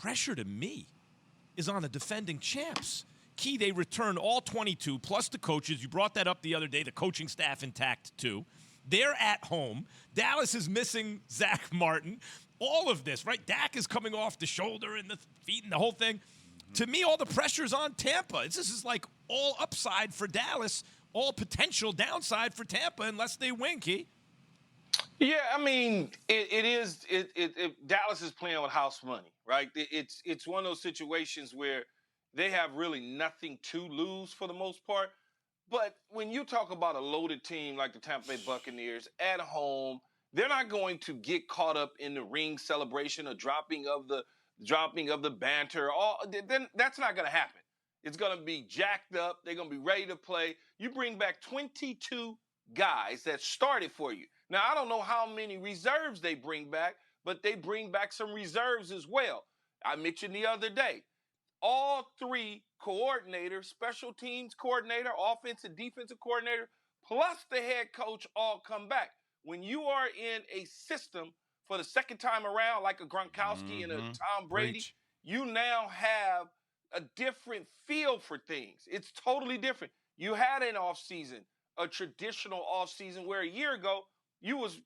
pressure to me is on the defending champs. Key, they return all 22, plus the coaches. You brought that up the other day, the coaching staff intact, too. They're at home. Dallas is missing Zach Martin. All of this, right? Dak is coming off the shoulder and the feet and the whole thing. To me, all the pressure's on Tampa. This is like all upside for Dallas, all potential downside for Tampa unless they win, Key. Yeah, I mean, Dallas is playing with house money, right? It's one of those situations where they have really nothing to lose for the most part. But when you talk about a loaded team like the Tampa Bay Buccaneers at home, they're not going to get caught up in the ring celebration or dropping of the banter. Then that's not going to happen. It's going to be jacked up. They're going to be ready to play. You bring back 22 guys that started for you. Now, I don't know how many reserves they bring back, but they bring back some reserves as well. I mentioned the other day, all three coordinators, special teams coordinator, offensive, defensive coordinator, plus the head coach all come back. When you are in a system for the second time around, like a Gronkowski and a Tom Brady, Preach. you now have a different feel for things. It's totally different. You had an offseason, a traditional offseason, where a year ago you was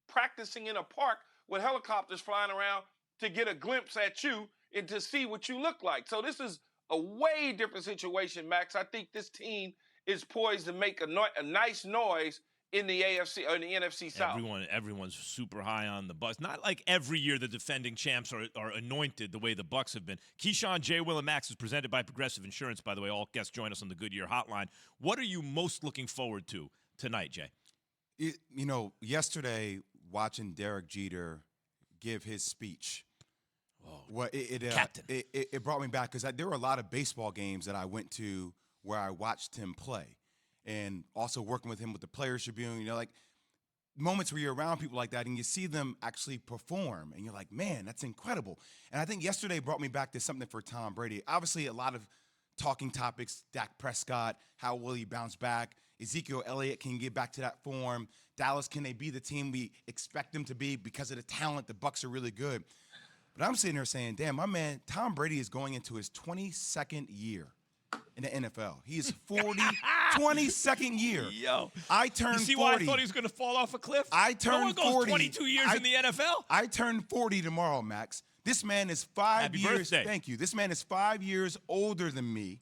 practicing in a park with helicopters flying around to get a glimpse at you and to see what you look like. So this is a way different situation, Max. I think this team is poised to make a nice noise in the AFC or in the NFC South. Everyone's super high on the Bucs. Not like every year the defending champs are anointed the way the Bucs have been. Keyshawn, J. Will, and Max is presented by Progressive Insurance, by the way. All guests join us on the Goodyear Hotline. What are you most looking forward to tonight, Jay? Yesterday, watching Derek Jeter give his speech, Captain. It brought me back because there were a lot of baseball games that I went to where I watched him play, and also working with him with the Players Tribune. Like moments where you're around people like that and you see them actually perform, and you're like, man, that's incredible. And I think yesterday brought me back to something for Tom Brady. Obviously, a lot of talking topics: Dak Prescott, how will he bounce back? Ezekiel Elliott can get back to that form. Dallas, can they be the team we expect them to be because of the talent? The Bucs are really good. But I'm sitting there saying, damn, my man, Tom Brady is going into his 22nd year in the NFL. He is 22nd year. Yo. I turned 40. You see why I thought he was going to fall off a cliff? I turned 40. No one goes 22 years in the NFL. I turned 40 tomorrow, Max. This man is 5 Happy years. Birthday. Thank you. This man is 5 years older than me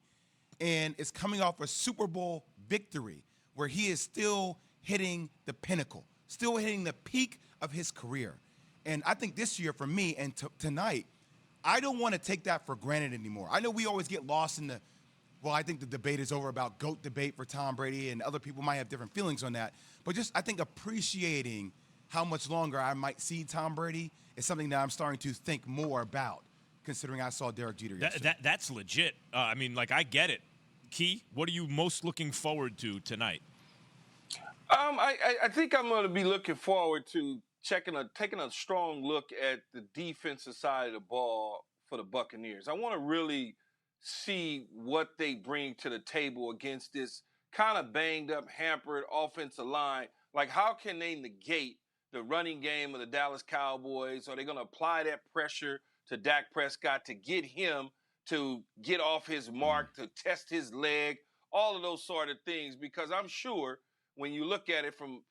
and is coming off a Super Bowl victory where he is still hitting the pinnacle, still hitting the peak of his career. And I think this year for me and tonight, I don't want to take that for granted anymore. I know we always get lost in I think the debate is over about GOAT debate for Tom Brady, and other people might have different feelings on that. But just I think appreciating how much longer I might see Tom Brady is something that I'm starting to think more about, considering I saw Derek Jeter yesterday. That's legit. I get it. Key, what are you most looking forward to tonight? I think I'm going to be looking forward to taking a strong look at the defensive side of the ball for the Buccaneers. I want to really see what they bring to the table against this kind of banged up, hampered offensive line. Like, how can they negate the running game of the Dallas Cowboys? Are they going to apply that pressure to Dak Prescott to get him to get off his mark, to test his leg, all of those sort of things? Because I'm sure when you look at it from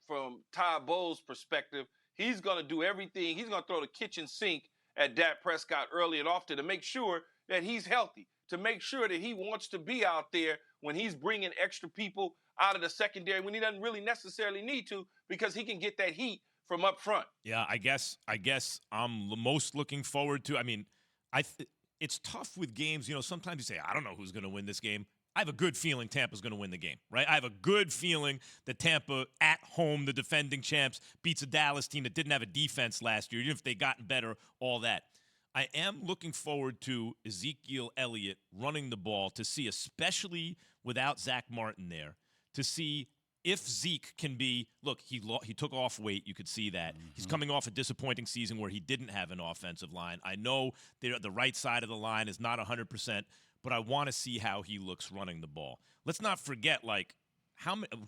Todd Bowles' perspective, he's going to do everything. He's going to throw the kitchen sink at Dak Prescott early and often to make sure that he's healthy, to make sure that he wants to be out there when he's bringing extra people out of the secondary when he doesn't really necessarily need to, because he can get that heat from up front. Yeah, I guess I'm most looking forward to. I mean, it's tough with games. Sometimes you say, I don't know who's going to win this game. I have a good feeling Tampa's going to win the game, right? I have a good feeling that Tampa, at home, the defending champs, beats a Dallas team that didn't have a defense last year, even if they gotten better, all that. I am looking forward to Ezekiel Elliott running the ball, to see, especially without Zach Martin there, to see if Zeke can be – look, he took off weight. You could see that. Mm-hmm. He's coming off a disappointing season where he didn't have an offensive line. I know the right side of the line is not 100%, but I want to see how he looks running the ball. Let's not forget,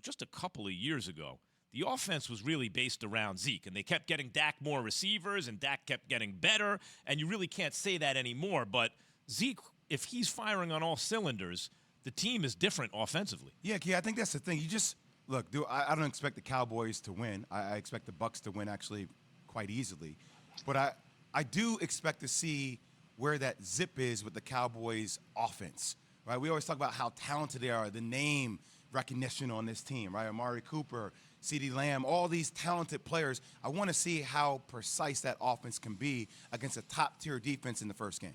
just a couple of years ago, the offense was really based around Zeke, and they kept getting Dak more receivers, and Dak kept getting better, and you really can't say that anymore. But Zeke, if he's firing on all cylinders, the team is different offensively. Yeah, I think that's the thing. You just look. I don't expect the Cowboys to win. I expect the Bucs to win actually quite easily, but I do expect to see where that zip is with the Cowboys offense, right? We always talk about how talented they are, the name recognition on this team, right? Amari Cooper, CeeDee Lamb, all these talented players. I want to see how precise that offense can be against a top-tier defense in the first game.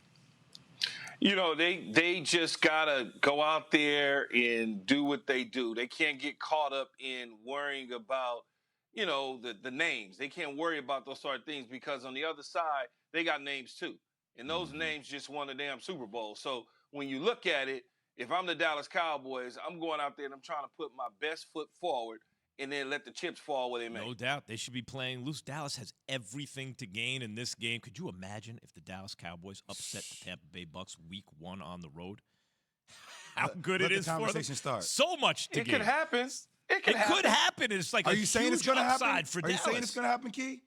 You know, they just got to go out there and do what they do. They can't get caught up in worrying about, you know, the names. They can't worry about those sort of things because on the other side, they got names too. And those names just won the damn Super Bowl. So when you look at it, if I'm the Dallas Cowboys, I'm going out there and I'm trying to put my best foot forward and then let the chips fall where they may. No doubt. They should be playing loose. Dallas has everything to gain in this game. Could you imagine if the Dallas Cowboys upset the Tampa Bay Bucks week 1 on the road? How good it is for them. Let the conversation start. So much to gain. It could happen. It could happen. It's like Are a you saying huge it's going to happen? upside for Are you Dallas. saying it's going to happen, Key?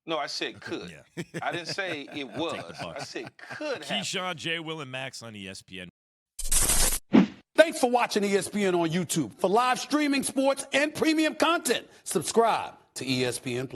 No, I said could. Yeah. I didn't say it was. I said could happen. Keyshawn, J. Will, and Max on ESPN. Thanks for watching ESPN on YouTube. For live streaming, sports, and premium content, subscribe to ESPN+.